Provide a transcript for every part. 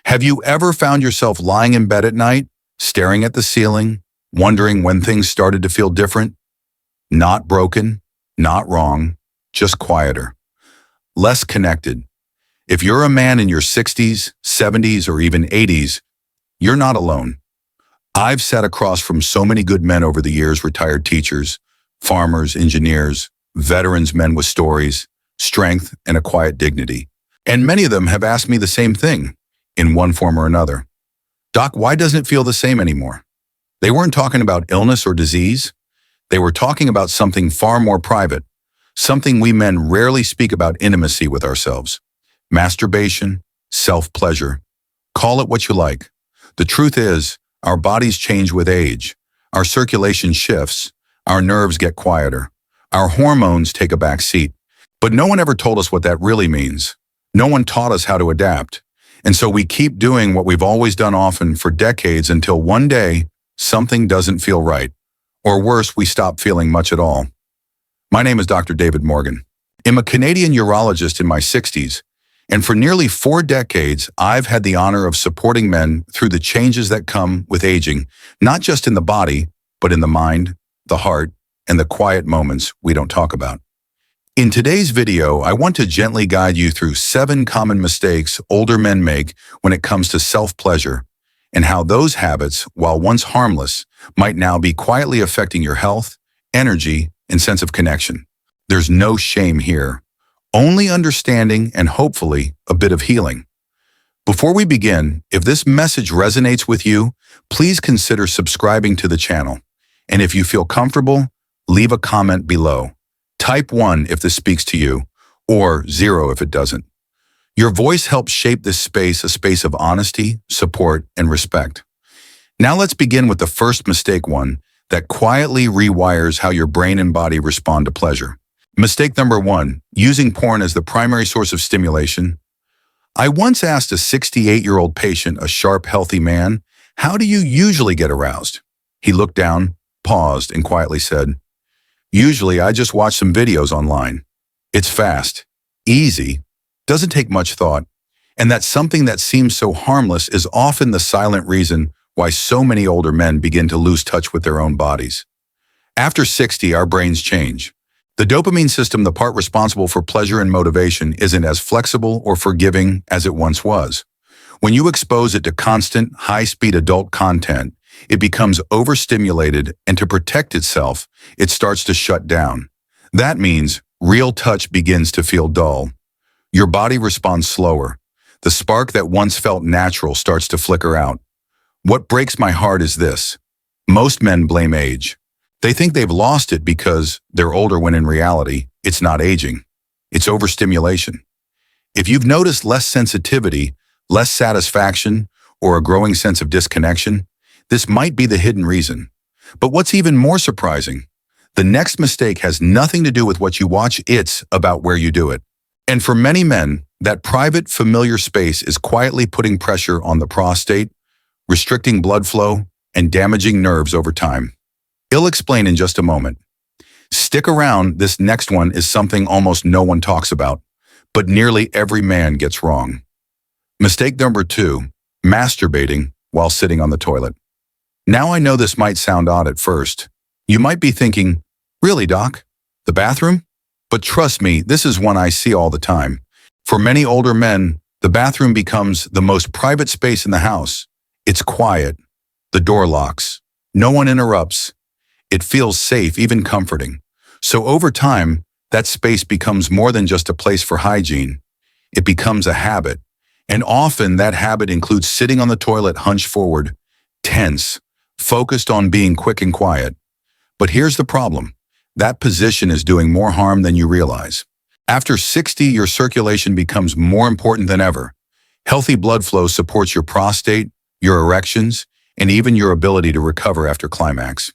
Have you ever found yourself lying in bed at night, staring at the ceiling, wondering when things started to feel different? Not broken, not wrong, just quieter, less connected. If you're a man in your 60s, 70s, or even 80s, you're not alone. I've sat across from so many good men over the years, retired teachers, farmers, engineers, veterans, men with stories, strength, and a quiet dignity. And many of them have asked me the same thing, in one form or another. Doc, why doesn't it feel the same anymore? They weren't talking about illness or disease. They were talking about something far more private, something we men rarely speak about: intimacy with ourselves. Masturbation, self-pleasure. Call it what you like. The truth is, our bodies change with age. Our circulation shifts. Our nerves get quieter. Our hormones take a back seat. But no one ever told us what that really means. No one taught us how to adapt. And so we keep doing what we've always done, often for decades, until one day something doesn't feel right. Or worse, we stop feeling much at all. My name is Dr. David Morgan. I'm a Canadian urologist in my 60s, and for nearly 4 decades, I've had the honor of supporting men through the changes that come with aging, not just in the body, but in the mind, the heart, and the quiet moments we don't talk about. In today's video, I want to gently guide you through 7 common mistakes older men make when it comes to self-pleasure, and how those habits, while once harmless, might now be quietly affecting your health, energy, and sense of connection. There's no shame here, only understanding and hopefully a bit of healing. Before we begin, if this message resonates with you, please consider subscribing to the channel. And if you feel comfortable, leave a comment below. Type 1 if this speaks to you, or 0 if it doesn't. Your voice helps shape this space, a space of honesty, support, and respect. Now let's begin with the first mistake, one that quietly rewires how your brain and body respond to pleasure. Mistake number 1, using porn as the primary source of stimulation. I once asked a 68-year-old patient, a sharp, healthy man, "How do you usually get aroused?" He looked down, paused, and quietly said, "Usually I just watch some videos online. It's fast, easy, doesn't take much thought." And that something that seems so harmless is often the silent reason why so many older men begin to lose touch with their own bodies. After 60, our brains change. The dopamine system, the part responsible for pleasure and motivation, isn't as flexible or forgiving as it once was. When you expose it to constant, high-speed adult content, it becomes overstimulated, and to protect itself, it starts to shut down. That means real touch begins to feel dull. Your body responds slower. The spark that once felt natural starts to flicker out. What breaks my heart is this: most men blame age. They think they've lost it because they're older, when in reality, it's not aging. It's overstimulation. If you've noticed less sensitivity, less satisfaction, or a growing sense of disconnection, this might be the hidden reason. But what's even more surprising, the next mistake has nothing to do with what you watch, it's about where you do it. And for many men, that private, familiar space is quietly putting pressure on the prostate, restricting blood flow, and damaging nerves over time. I'll explain in just a moment. Stick around, this next one is something almost no one talks about, but nearly every man gets wrong. Mistake number 2, masturbating while sitting on the toilet. Now I know this might sound odd at first. You might be thinking, "Really, Doc? The bathroom?" But trust me, this is one I see all the time. For many older men, the bathroom becomes the most private space in the house. It's quiet. The door locks. No one interrupts. It feels safe, even comforting. So over time, that space becomes more than just a place for hygiene. It becomes a habit. And often that habit includes sitting on the toilet hunched forward, tense, focused on being quick and quiet. But here's the problem. That position is doing more harm than you realize. After 60, your circulation becomes more important than ever. Healthy blood flow supports your prostate, your erections, and even your ability to recover after climax.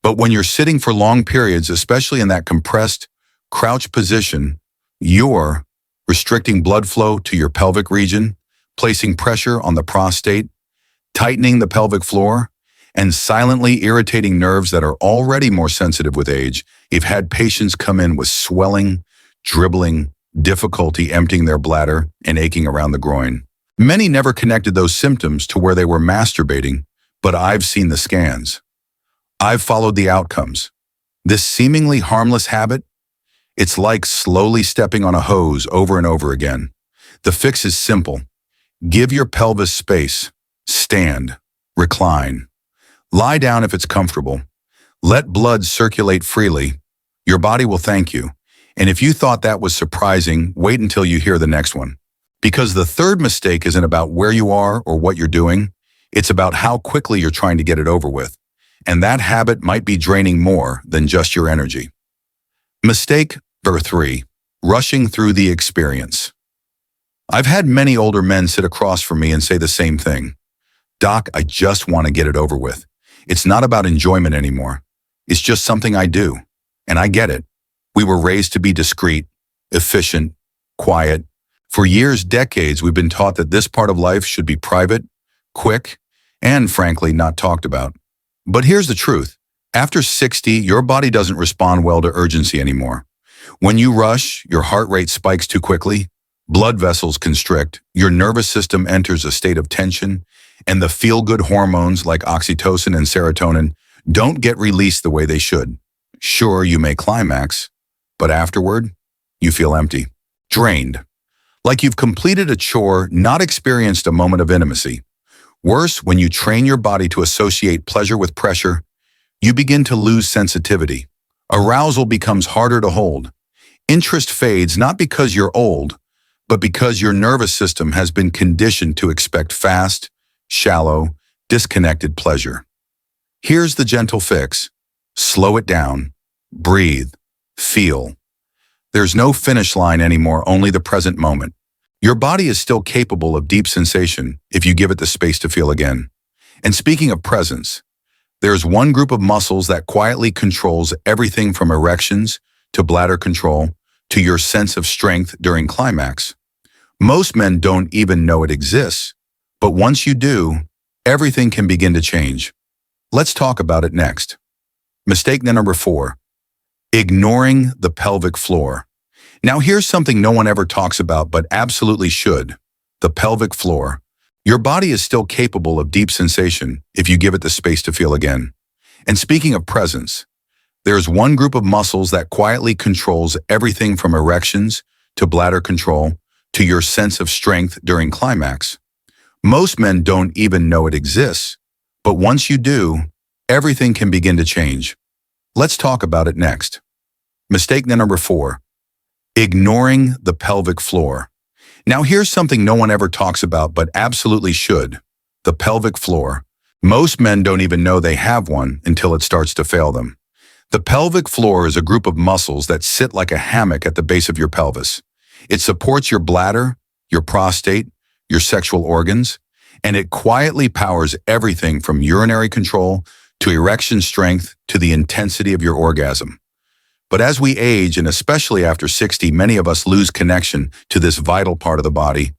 But when you're sitting for long periods, especially in that compressed, crouched position, you're restricting blood flow to your pelvic region, placing pressure on the prostate, tightening the pelvic floor, and silently irritating nerves that are already more sensitive with age. You've had patients come in with swelling, dribbling, difficulty emptying their bladder, and aching around the groin. Many never connected those symptoms to where they were masturbating, but I've seen the scans. I've followed the outcomes. This seemingly harmless habit, it's like slowly stepping on a hose over and over again. The fix is simple. Give your pelvis space. Stand. Recline. Lie down if it's comfortable. Let blood circulate freely. Your body will thank you. And if you thought that was surprising, wait until you hear the next one. Because the third mistake isn't about where you are or what you're doing. It's about how quickly you're trying to get it over with. And that habit might be draining more than just your energy. Mistake number 3, rushing through the experience. I've had many older men sit across from me and say the same thing. Doc, I just want to get it over with. It's not about enjoyment anymore. It's just something I do. And I get it. We were raised to be discreet, efficient, quiet. For years, decades, we've been taught that this part of life should be private, quick, and frankly, not talked about. But here's the truth. After 60, your body doesn't respond well to urgency anymore. When you rush, your heart rate spikes too quickly, blood vessels constrict, your nervous system enters a state of tension, and the feel-good hormones like oxytocin and serotonin don't get released the way they should. Sure, you may climax, but afterward, you feel empty, drained, like you've completed a chore, not experienced a moment of intimacy. Worse, when you train your body to associate pleasure with pressure, you begin to lose sensitivity. Arousal becomes harder to hold. Interest fades not because you're old, but because your nervous system has been conditioned to expect fast, shallow, disconnected pleasure. Here's the gentle fix. Slow it down. Breathe. Feel. There's no finish line anymore, only the present moment. Your body is still capable of deep sensation if you give it the space to feel again. And speaking of presence, there's one group of muscles that quietly controls everything from erections to bladder control to your sense of strength during climax. Most men don't even know it exists, but once you do, everything can begin to change. Let's talk about it next. Mistake number 4, ignoring the pelvic floor. Now here's something no one ever talks about but absolutely should. The pelvic floor. Your body is still capable of deep sensation if you give it the space to feel again. And speaking of presence, there's one group of muscles that quietly controls everything from erections to bladder control to your sense of strength during climax. Most men don't even know it exists, but once you do, everything can begin to change. Let's talk about it next. Mistake number 4, ignoring the pelvic floor. Now here's something no one ever talks about but absolutely should. The pelvic floor. Most men don't even know they have one until it starts to fail them. The pelvic floor is a group of muscles that sit like a hammock at the base of your pelvis. It supports your bladder, your prostate, your sexual organs, and it quietly powers everything from urinary control to erection strength to the intensity of your orgasm. But as we age, and especially after 60, many of us lose connection to this vital part of the body.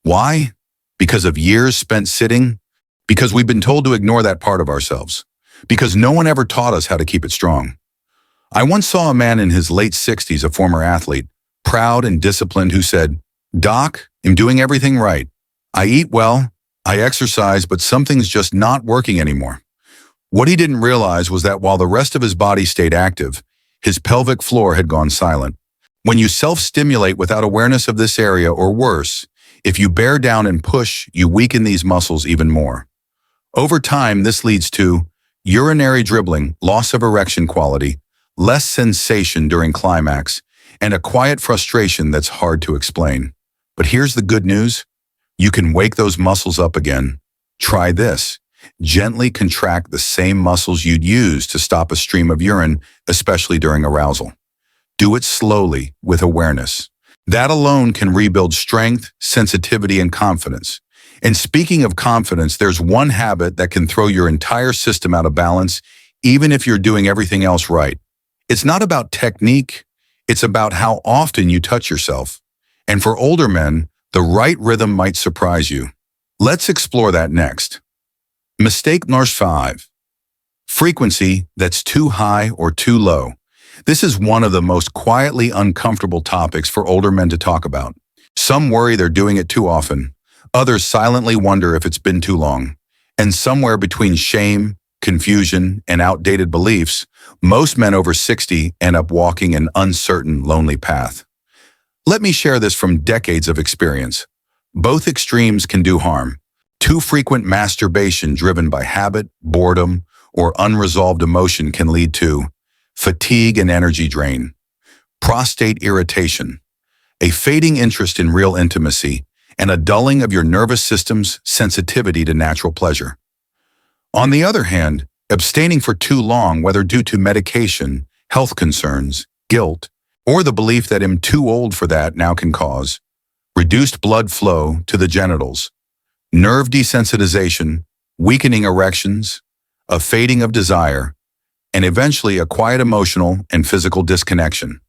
Why? Because of years spent sitting? Because we've been told to ignore that part of ourselves. Because no one ever taught us how to keep it strong. I once saw a man in his late 60s, a former athlete, proud and disciplined, who said, "Doc, I'm doing everything right. I eat well, I exercise, but something's just not working anymore." What he didn't realize was that while the rest of his body stayed active, his pelvic floor had gone silent. When you self-stimulate without awareness of this area, or worse, if you bear down and push, you weaken these muscles even more. Over time, this leads to urinary dribbling, loss of erection quality, less sensation during climax, and a quiet frustration that's hard to explain. But here's the good news. You can wake those muscles up again. Try this. Gently contract the same muscles you'd use to stop a stream of urine, especially during arousal. Do it slowly, with awareness. That alone can rebuild strength, sensitivity, and confidence. And speaking of confidence, there's one habit that can throw your entire system out of balance, even if you're doing everything else right. It's not about technique, it's about how often you touch yourself. And for older men, the right rhythm might surprise you. Let's explore that next. Mistake number 5, frequency that's too high or too low. This is one of the most quietly uncomfortable topics for older men to talk about. Some worry they're doing it too often. Others silently wonder if it's been too long. And somewhere between shame, confusion, and outdated beliefs, most men over 60 end up walking an uncertain, lonely path. Let me share this from decades of experience. Both extremes can do harm. Too frequent masturbation driven by habit, boredom, or unresolved emotion can lead to fatigue and energy drain, prostate irritation, a fading interest in real intimacy, and a dulling of your nervous system's sensitivity to natural pleasure. On the other hand, abstaining for too long, whether due to medication, health concerns, guilt, or the belief that I'm too old for that now can cause reduced blood flow to the genitals, nerve desensitization, weakening erections, a fading of desire, and eventually a quiet emotional and physical disconnection.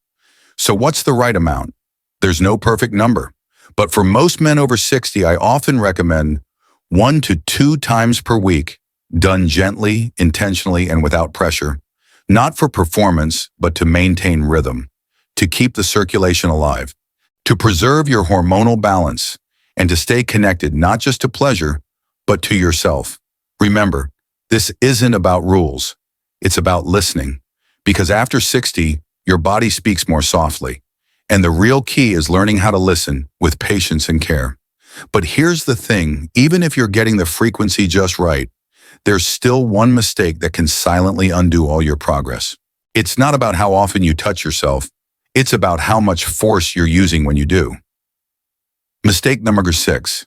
So what's the right amount? There's no perfect number, but for most men over 60, I often recommend 1 to 2 times per week, done gently, intentionally, and without pressure, not for performance, but to maintain rhythm, to keep the circulation alive, to preserve your hormonal balance, and to stay connected not just to pleasure, but to yourself. Remember, this isn't about rules. It's about listening, because after 60, your body speaks more softly. And the real key is learning how to listen with patience and care. But here's the thing, even if you're getting the frequency just right, there's still one mistake that can silently undo all your progress. It's not about how often you touch yourself. It's about how much force you're using when you do. Mistake number 6,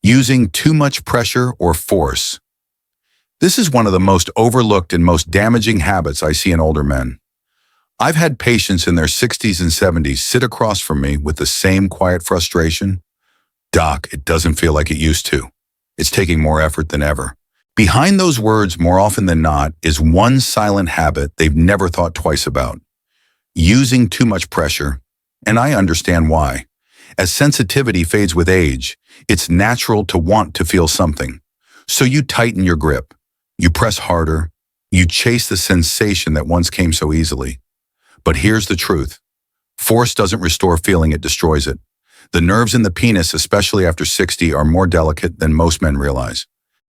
using too much pressure or force. This is one of the most overlooked and most damaging habits I see in older men. I've had patients in their 60s and 70s sit across from me with the same quiet frustration. Doc, it doesn't feel like it used to. It's taking more effort than ever. Behind those words, more often than not, is one silent habit they've never thought twice about. Using too much pressure, and I understand why. As sensitivity fades with age, it's natural to want to feel something. So you tighten your grip, you press harder, you chase the sensation that once came so easily. But here's the truth. Force doesn't restore feeling, it destroys it. The nerves in the penis, especially after 60, are more delicate than most men realize.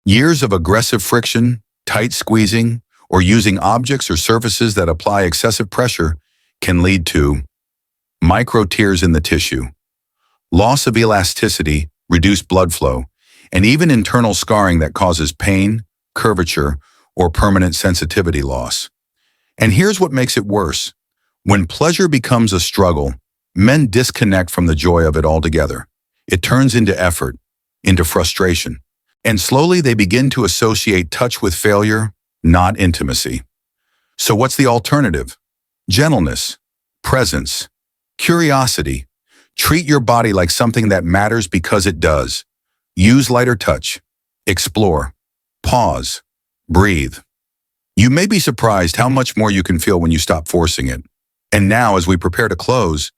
Years of aggressive friction, tight squeezing, or using objects or surfaces that apply excessive pressure can lead to micro tears in the tissue, loss of elasticity, reduced blood flow, and even internal scarring that causes pain, curvature, or permanent sensitivity loss. And here's what makes it worse. When pleasure becomes a struggle, men disconnect from the joy of it altogether. It turns into effort, into frustration, and slowly they begin to associate touch with failure, not intimacy. So what's the alternative? Gentleness, presence, curiosity. Treat your body like something that matters because it does. Use lighter touch. Explore. Pause. Breathe. You may be surprised how much more you can feel when you stop forcing it. And now, as we prepare to close,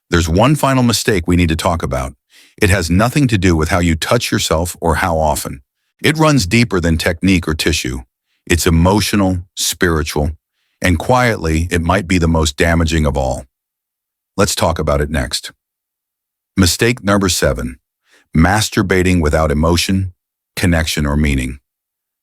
there's one final mistake we need to talk about. It has nothing to do with how you touch yourself or how often. It runs deeper than technique or tissue. It's emotional, spiritual, and quietly, it might be the most damaging of all. Let's talk about it next. Mistake number 7, masturbating without emotion, connection, or meaning.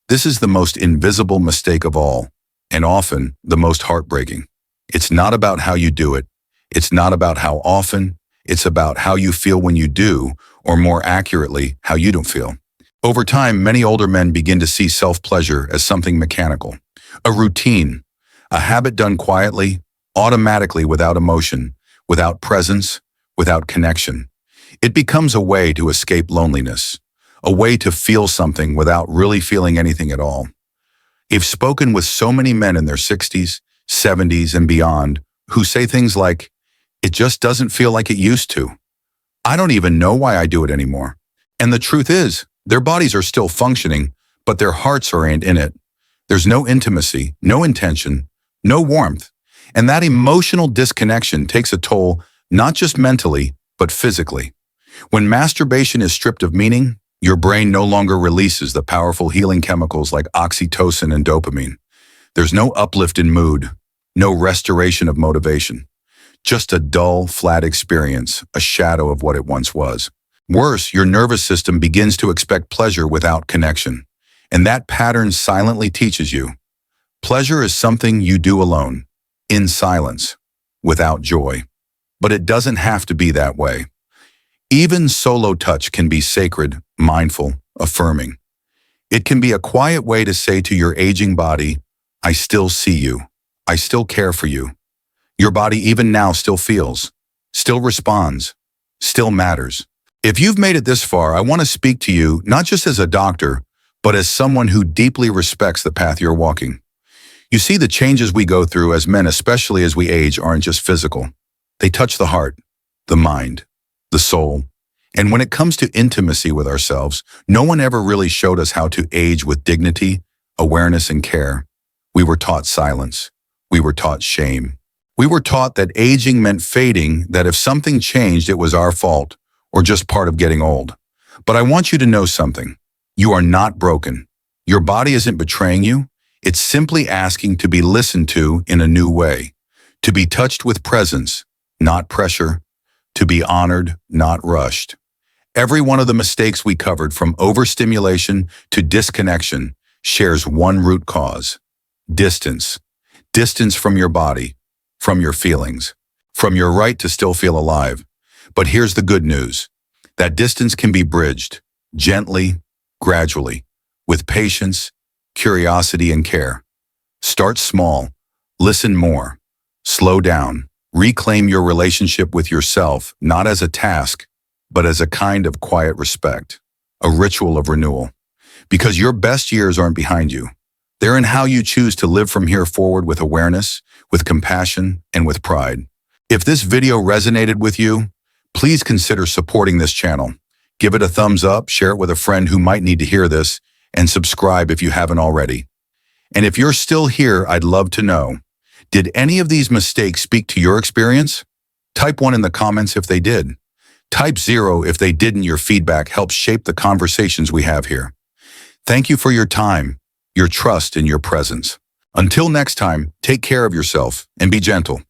This is the most invisible mistake of all, and often the most heartbreaking. It's not about how you do it. It's not about how often. It's about how you feel when you do, or more accurately, how you don't feel. Over time, many older men begin to see self-pleasure as something mechanical, a routine, a habit done quietly, automatically, without emotion, without presence, without connection. It becomes a way to escape loneliness, a way to feel something without really feeling anything at all. I've spoken with so many men in their 60s, 70s, and beyond who say things like, "It just doesn't feel like it used to. I don't even know why I do it anymore." And the truth is, their bodies are still functioning, but their hearts aren't in it. There's no intimacy, no intention, no warmth. And that emotional disconnection takes a toll, not just mentally, but physically. When masturbation is stripped of meaning, your brain no longer releases the powerful healing chemicals like oxytocin and dopamine. There's no uplift in mood, no restoration of motivation. Just a dull, flat experience, a shadow of what it once was. Worse, your nervous system begins to expect pleasure without connection. And that pattern silently teaches you. Pleasure is something you do alone, in silence, without joy. But it doesn't have to be that way. Even solo touch can be sacred, mindful, affirming. It can be a quiet way to say to your aging body, I still see you. I still care for you. Your body even now still feels, still responds, still matters. If you've made it this far, I want to speak to you not just as a doctor, but as someone who deeply respects the path you're walking. You see, the changes we go through as men, especially as we age, aren't just physical. They touch the heart, the mind, the soul. And when it comes to intimacy with ourselves, no one ever really showed us how to age with dignity, awareness, and care. We were taught silence. We were taught shame. We were taught that aging meant fading, that if something changed, it was our fault, or just part of getting old. But I want you to know something. You are not broken. Your body isn't betraying you. It's simply asking to be listened to in a new way, to be touched with presence, not pressure, to be honored, not rushed. Every one of the mistakes we covered, from overstimulation to disconnection, shares one root cause: distance. Distance from your body, from your feelings, from your right to still feel alive. But here's the good news. That distance can be bridged, gently, gradually, with patience, curiosity, and care. Start small, listen more, slow down, reclaim your relationship with yourself, not as a task, but as a kind of quiet respect, a ritual of renewal. Because your best years aren't behind you. They're in how you choose to live from here forward, with awareness, with compassion, and with pride. If this video resonated with you, please consider supporting this channel. Give it a thumbs up, share it with a friend who might need to hear this, and subscribe if you haven't already. And if you're still here, I'd love to know, did any of these mistakes speak to your experience? Type 1 in the comments if they did. Type 0 if they didn't. Your feedback helps shape the conversations we have here. Thank you for your time, your trust, and your presence. Until next time, take care of yourself and be gentle.